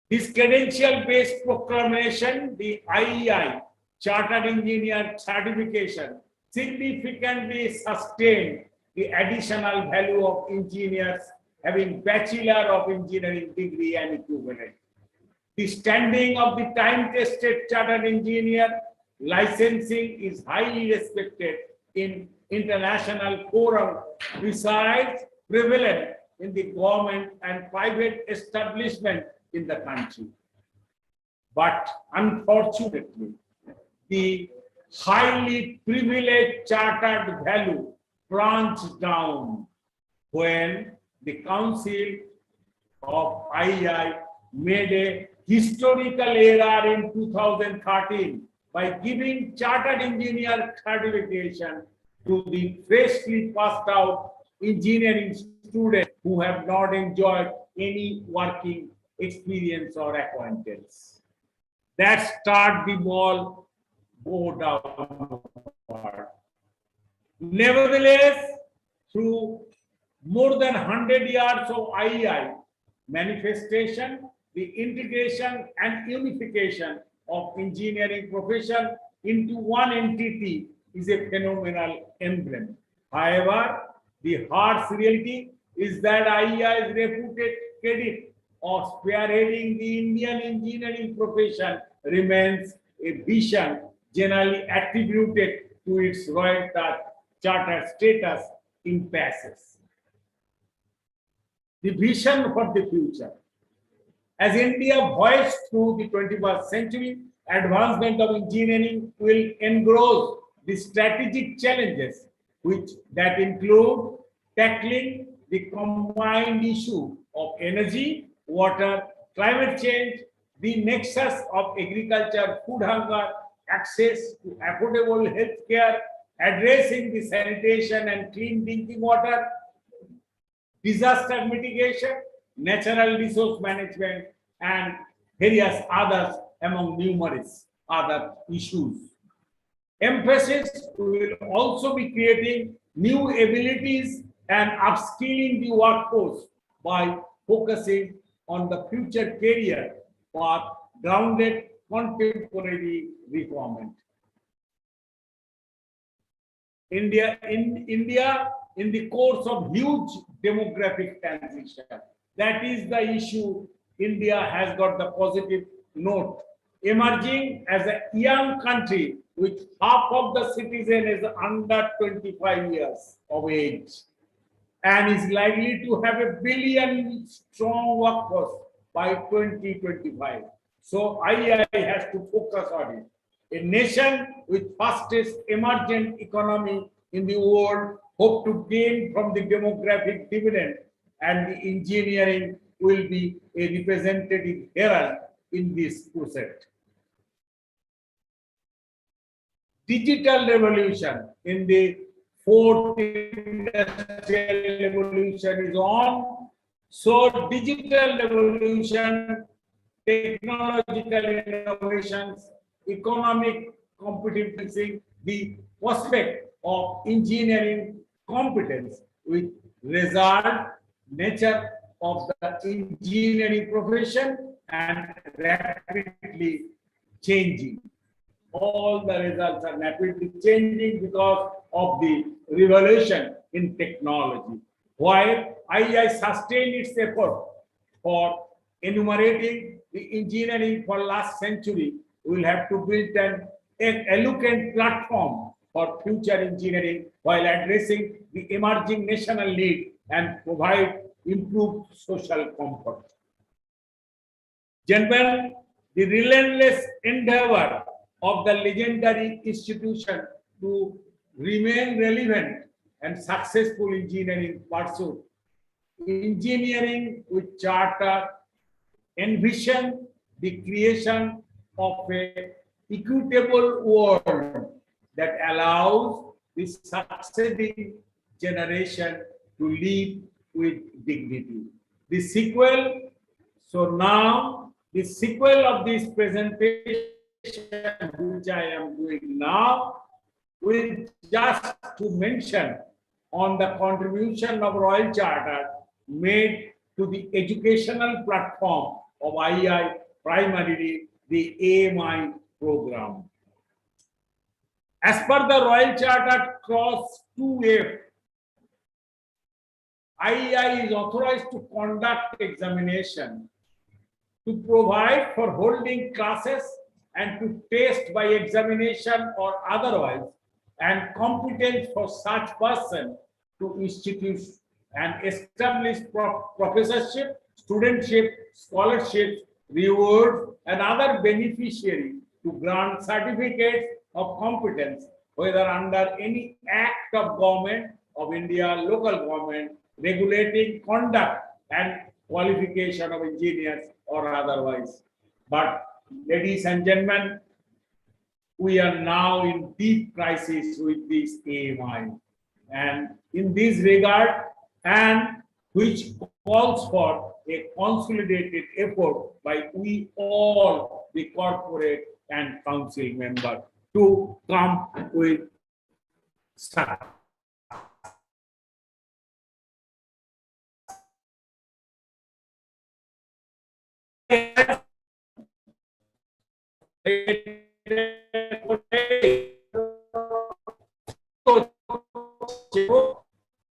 this credential-based proclamation, the IEI, Chartered Engineer Certification, significantly sustained the additional value of engineers having Bachelor of Engineering degree and equivalent. The standing of the time-tested chartered engineer licensing is highly respected in international forum, besides prevalent in the government and private establishment in the country. But unfortunately, the highly privileged chartered value crunched down when the Council of IEI made a historical error in 2013 by giving chartered engineer certification to the freshly passed out engineering students who have not enjoyed any working experience or acquaintance. That start the ball go downward. Nevertheless, through more than 100 years of IEI manifestation, the integration and unification of engineering profession into one entity is a phenomenal emblem. However, the harsh reality is that IEI's reputed credit of spearheading the Indian engineering profession remains a vision generally attributed to its Royal Charter status in passes. The vision for the future. As India voyaged through the 21st century, advancement of engineering will engross the strategic challenges that include tackling the combined issue of energy, water, climate change, the nexus of agriculture, food hunger, access to affordable health care, addressing the sanitation and clean drinking water, disaster mitigation, natural resource management, and various others among numerous other issues. Emphasis will also be creating new abilities and upskilling the workforce by focusing on the future career path grounded contemporary requirement. India in the course of huge demographic transition. That is the issue. India has got the positive note. Emerging as a young country with half of the citizen is under 25 years of age and is likely to have a billion strong workforce by 2025. So IEI has to focus on it. A nation with fastest emergent economy in the world hope to gain from the demographic dividend, and the engineering will be a representative herald in this process. Digital revolution in the fourth industrial revolution is on. So digital revolution, technological innovations, economic competency, the prospect of engineering competence with result nature of the engineering profession and rapidly changing. All the results are rapidly changing because of the revolution in technology. While IEI sustained its effort for enumerating the engineering for last century, we will have to build an eloquent platform for future engineering while addressing the emerging national need and provide improved social comfort. Gentlemen, the relentless endeavor of the legendary institution to remain relevant and successful engineering pursuit. Engineering with charter envision the creation of an equitable world that allows the succeeding generation to live with dignity. The sequel, so now the sequel of this presentation which I am doing now, will just to mention on the contribution of Royal Charter made to the educational platform of IEI, primarily the AMI program. As per the Royal Charter clause 2F, IEI is authorized to conduct examination, to provide for holding classes and to test by examination or otherwise, and competence for such person to institute and establish professorship, studentship, scholarships, rewards, and other beneficiary to grant certificates of competence, whether under any act of government of India, local government, regulating conduct and qualification of engineers or otherwise. But ladies and gentlemen, we are now in deep crisis with this AMI. and in this regard, and which calls for a consolidated effort by we all, the corporate and council members, to come with such.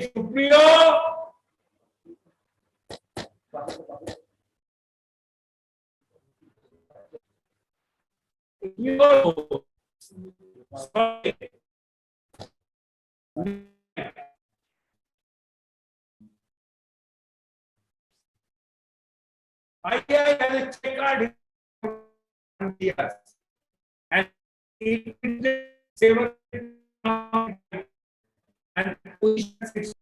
Supriyo. I has a check card here. And it is several and positions.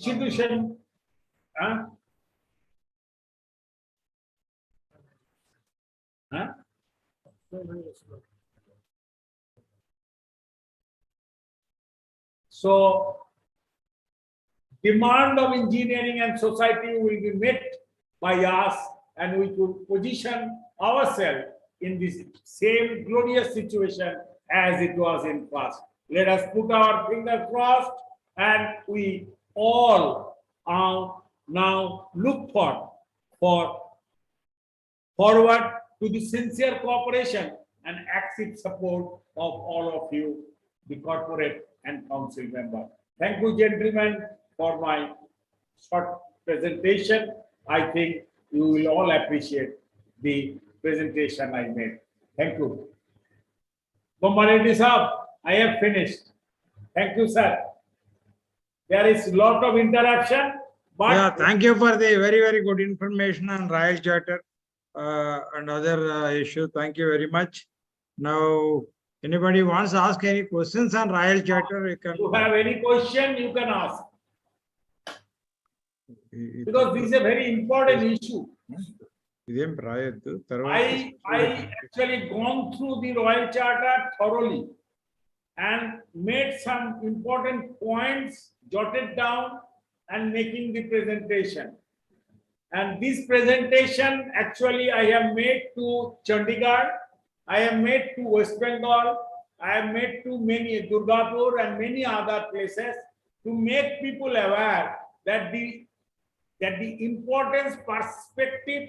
Institution, huh? Huh? So, demand of engineering and society will be met by us, and we could position ourselves in this same glorious situation as it was in past. Let us put our fingers crossed, and we all now look forward to the sincere cooperation and active support of all of you, the corporate and council member. Thank you, gentlemen, for my short presentation. I think you will all appreciate the presentation I made. Thank you. Bommareddy Saab, I have finished. Thank you, sir. There is a lot of interruption, but Yeah, thank you for the very, very good information on Royal Charter and other issue. Thank you very much. Now, anybody wants to ask any questions on Royal Charter, you can. if you have any question, you can ask. Because this is a very important issue. ఇదేం రాయొద్దు తర్వాత I actually gone through the Royal Charter thoroughly and made some important points, jotted down and making the presentation. And this presentation actually I have made to Chandigarh, I have made to West Bengal, I have met to many, Durgapur and many other places, to make people aware that the importance, perspective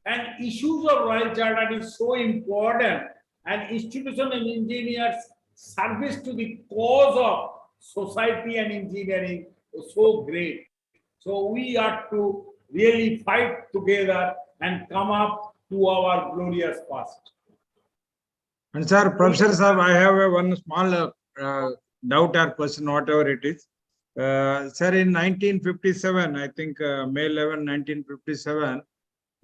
and issues of Royal Charter is so important, and institution and engineers service to the cause of society and engineering is so great. So we are to really fight together and come up to our glorious past. And sir, Professor Saab, I have one small doubt or question, whatever it is. Sir, in 1957, I think May 11, 1957,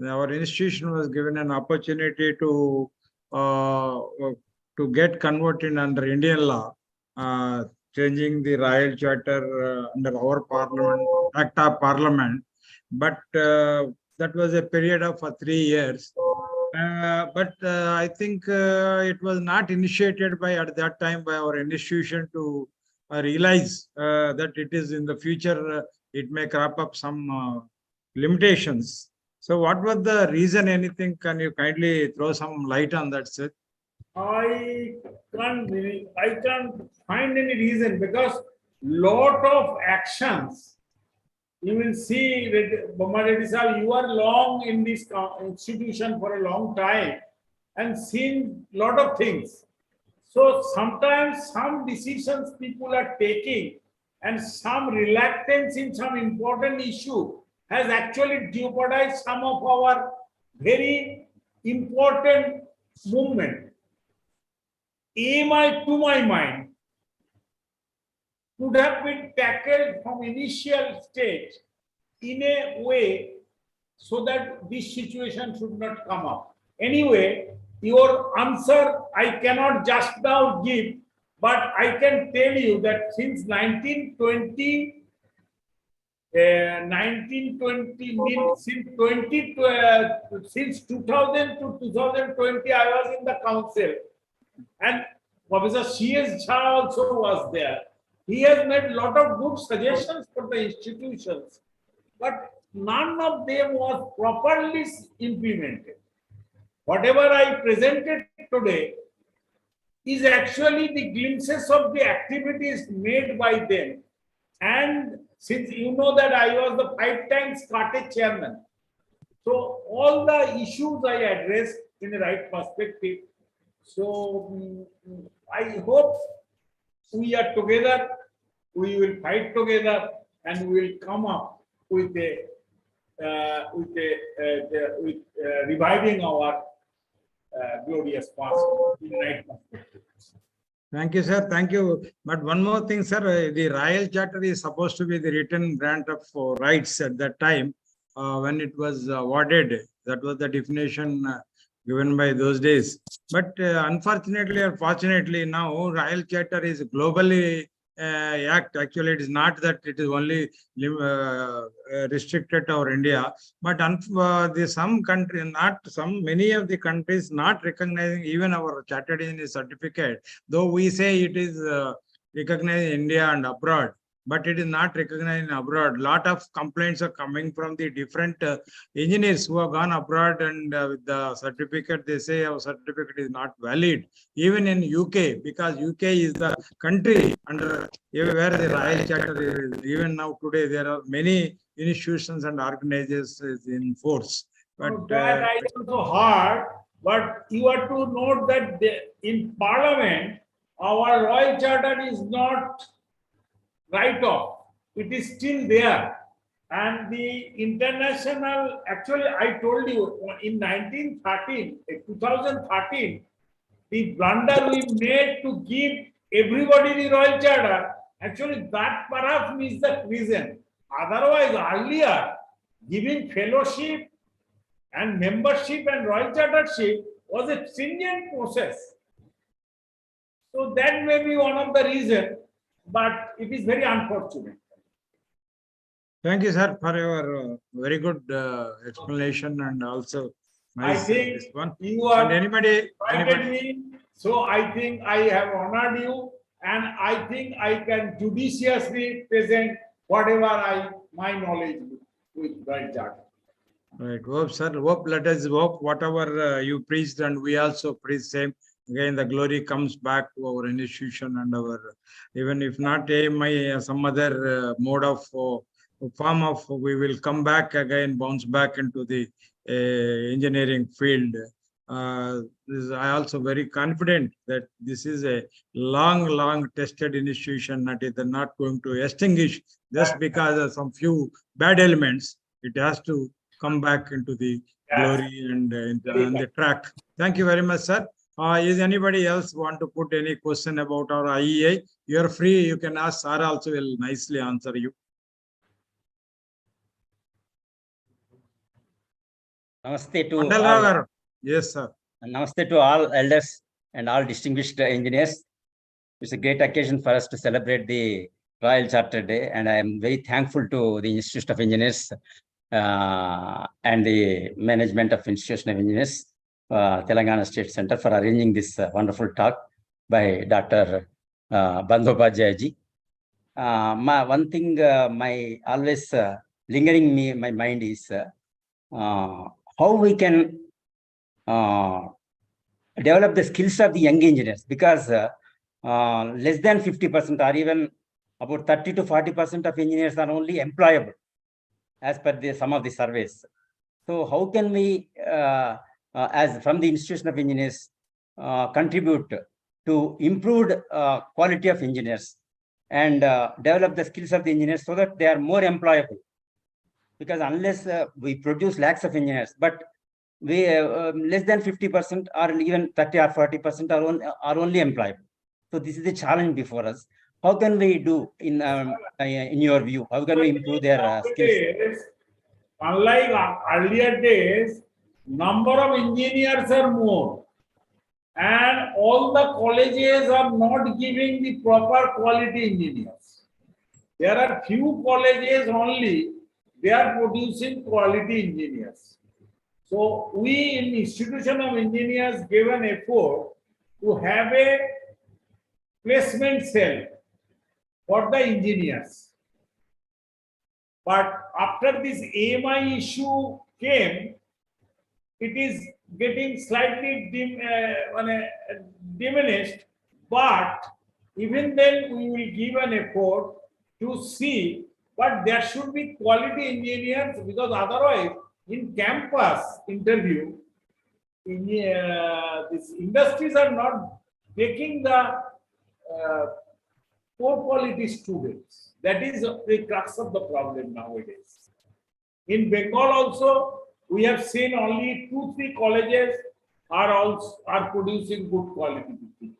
our institution was given an opportunity to get converted under Indian law, changing the Royal Charter under our Parliament, Act of Parliament. But that was a period of 3 years. But I think it was not initiated by at that time by our institution to realize that it is in the future, it may crop up some limitations. So what was the reason? Anything? Can you kindly throw some light on that, sir? I can't find any reason, because lot of actions. You will see, Bomma Reddy sir, you are long in this institution for a long time and seen lot of things. So sometimes some decisions people are taking and some reluctance in some important issue has actually jeopardized some of our very important movement. AMI, to my mind, could have been tackled from initial stage in a way so that this situation should not come up. Anyway, your answer I cannot just now give, but I can tell you that since 1920, since 2000 to 2020, I was in the council, and Professor C.S. Jha also was there. He has made a lot of good suggestions for the institutions, but none of them was properly implemented. Whatever I presented today is actually the glimpses of the activities made by them. And since you know that I was the 5 times CARTE chairman, so all the issues I addressed in the right perspective. So I hope we are together, we will fight together, and we will come up with reviving our glorious past in the right perspective. Thank you, sir. Thank you. But one more thing, sir, the Royal Charter is supposed to be the written grant of rights at that time when it was awarded. That was the definition given by those days. But unfortunately or fortunately, now Royal Charter is globally act. Actually, it is not that it is only restricted to our India, but some country, many of the countries not recognizing even our chartered engineer certificate, though we say it is recognized in India and abroad, but it is not recognized in abroad. Lot of complaints are coming from the different engineers who have gone abroad, and with the certificate, they say our certificate is not valid. Even in UK, because UK is the country under where the Royal Charter is. Even now today, there are many institutions and organizations in force. But that I also heard, but you have to note that in Parliament, our Royal Charter is not right off. It is still there. And the international, actually, I told you in 2013, the blunder we made to give everybody the Royal Charter, actually that perhaps is the reason. Otherwise, earlier, giving fellowship and membership and Royal Chartership was a stringent process. So that may be one of the reasons, but it is very unfortunate. thank you, sir, for your very good explanation, and also I nice think this one. you are And anybody invited me, so I think I have honored you, and I think I can judiciously present whatever my knowledge with Royal Charter. right, hope, sir, hope, let us hope whatever you preached, and we also preach same. again the glory comes back to our institution and our, even if not AMI, some other mode of form of, we will come back again, bounce back into the engineering field. I also very confident that this is a long tested institution that is not going to extinguish just because of some few bad elements. It has to come back into the glory and the track. Thank you very much, sir. Is anybody else want to put any question about our IEI? You are free. You can ask. Sir also will nicely answer you. Namaste to Mandal Rao all, garu. Yes, sir. namaste to all elders and all distinguished engineers. It's a great occasion for us to celebrate the Royal Charter Day, and I am very thankful to the Institute of Engineers and the management of Institution of Engineers, Telangana State Center, for arranging this wonderful talk by Dr. Bandyopadhyay ji. One thing my always lingering me in my mind is how we can develop the skills of the young engineers, because less than 50% or even about 30 to 40% of engineers are only employable as per some of the surveys. So how can we, as from the Institution of Engineers, contribute to improved quality of engineers and develop the skills of the engineers so that they are more employable? Because unless we produce lakhs of engineers, but we less than 50% or even 30 or 40% are only employable. So this is the challenge before us. How can we do in your view? How can we improve their skills? Unlike earlier days, number of engineers are more, and all the colleges are not giving the proper quality engineers. There are few colleges only, they are producing quality engineers. So we in Institution of Engineers gave an effort to have a placement cell for the engineers. But after this AMI issue came, it is getting slightly diminished, but even then we will give an effort to see, but there should be quality engineers, because otherwise in campus interview, these industries are not taking the poor quality students. That is the crux of the problem nowadays. In Bengal also, we have seen only 2-3 colleges are producing good quality people.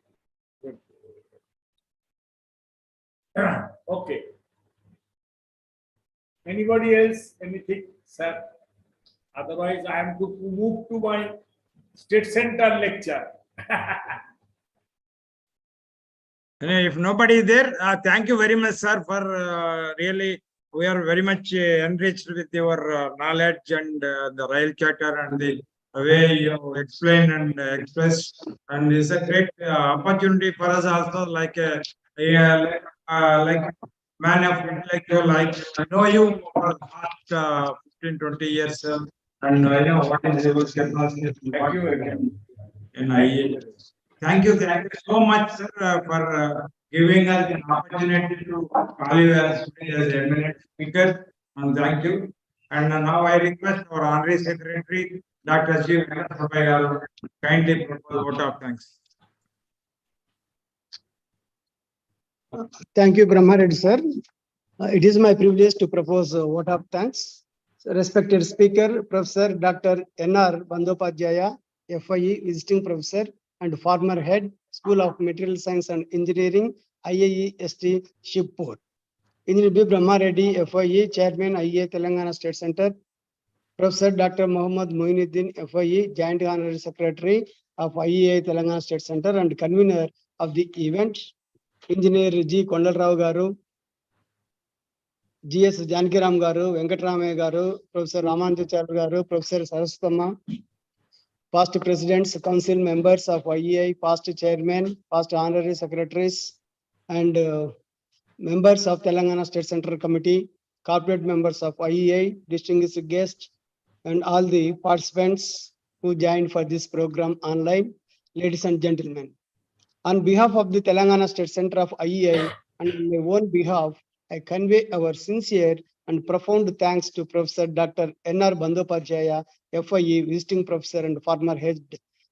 Okay. Anybody else? Anything, sir? Otherwise, I am to move to my state center lecture. If nobody is there, thank you very much, sir, for really, we are very much enriched with your knowledge and the Royal Charter and the way you explain and express. And it's a great opportunity for us also, like man of intellectual, like I know you for the past 15-20 years, and I know what is your capacity. Thank you again. In IEA. Thank you so much, sir, for giving us an opportunity to call you as eminent speaker. And thank you. And now I request our Honorary Secretary, Dr. G. Venkatramaya, kindly propose vote of thanks. Thank you, Brahma Reddy, sir. It is my privilege to propose a vote of thanks. Respected Speaker, Professor Dr. N.R. Bandyopadhyay, FIE, Visiting Professor and former Head, School of Material Science and Engineering, IIEST, Shivpur. Engineer B. Brahma Reddy, FIE, Chairman, IEA Telangana State Center. Professor Dr. Muhammad Moinuddin, FIE, Joint Honorary Secretary of IEA Telangana State Center and convener of the event. Engineer G. Kondal Rao Garu, GS Janakiram Garu, Venkatramaya Garu, Professor Ramanujacharya Garu, Professor Saraswathamma, past presidents, council members of IEI, past chairman, past honorary secretaries, and members of Telangana State Central Committee, corporate members of IEI, distinguished guests, and all the participants who joined for this program online. ladies and gentlemen. On behalf of the Telangana State Center of IEI and on my own behalf, I convey our sincere and profound thanks to Professor Dr. N.R. Bandyopadhyaya, FIE, visiting professor and former head,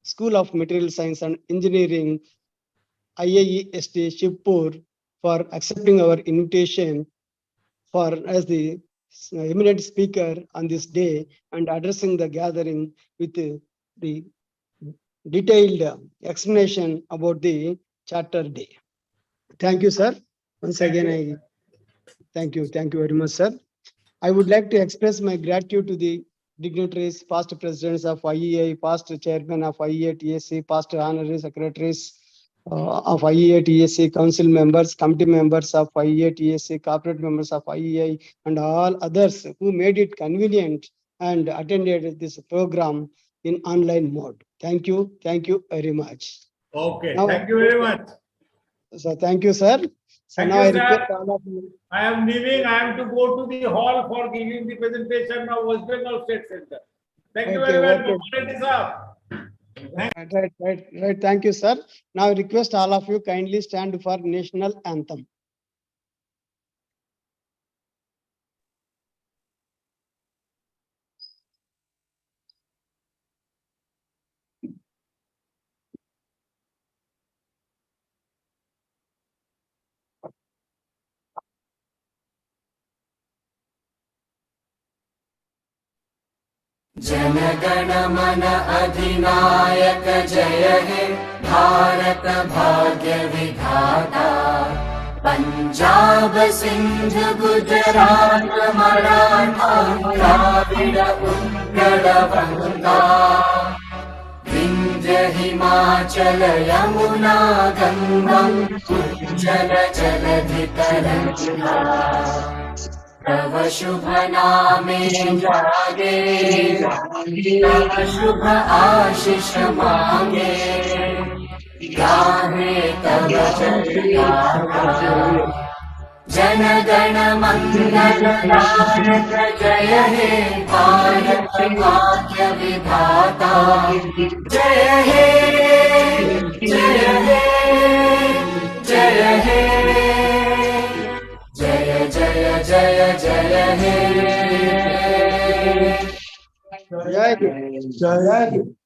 School of Material Science and Engineering, IIEST Shivpur, for accepting our invitation for as the eminent speaker on this day and addressing the gathering with the detailed explanation about the Charter Day. Thank you, sir. Once again, I thank you very much, sir. I would like to express my gratitude to the dignitaries, past presidents of IEI, past chairman of IEI TSC, past honorary secretaries of IEI TSC, council members, committee members of IEI TSC, corporate members of IEI, and all others who made it convenient and attended this program in online mode. Thank you very much. Okay, Now- thank you very much. So thank you, sir. So Thank now you, I sir. request all of you. I am leaving. I am to go to the hall for giving the presentation of West Bengal State Center. Thank you Okay, very much. okay. Mohammed Isab. Right. Thank you, sir. Now I request all of you kindly stand for national anthem. जनगण मन अधिनायक जय हे भारत भाग्य विधाता पंजाब सिंध गुजरात मराठा द्राविड उत्कल बंगा विंध्य हिमाचल यमुना गंगा उज्जल जलधि तरंगा तव शुभ नामे जागे तव शुभ आशीष मांगे गाहे तव जय जन गण मंगल भारत जय हे भारत भाग्य विधाता जय हे जय हे जय हे जय जय जय जय हे Jai Hind.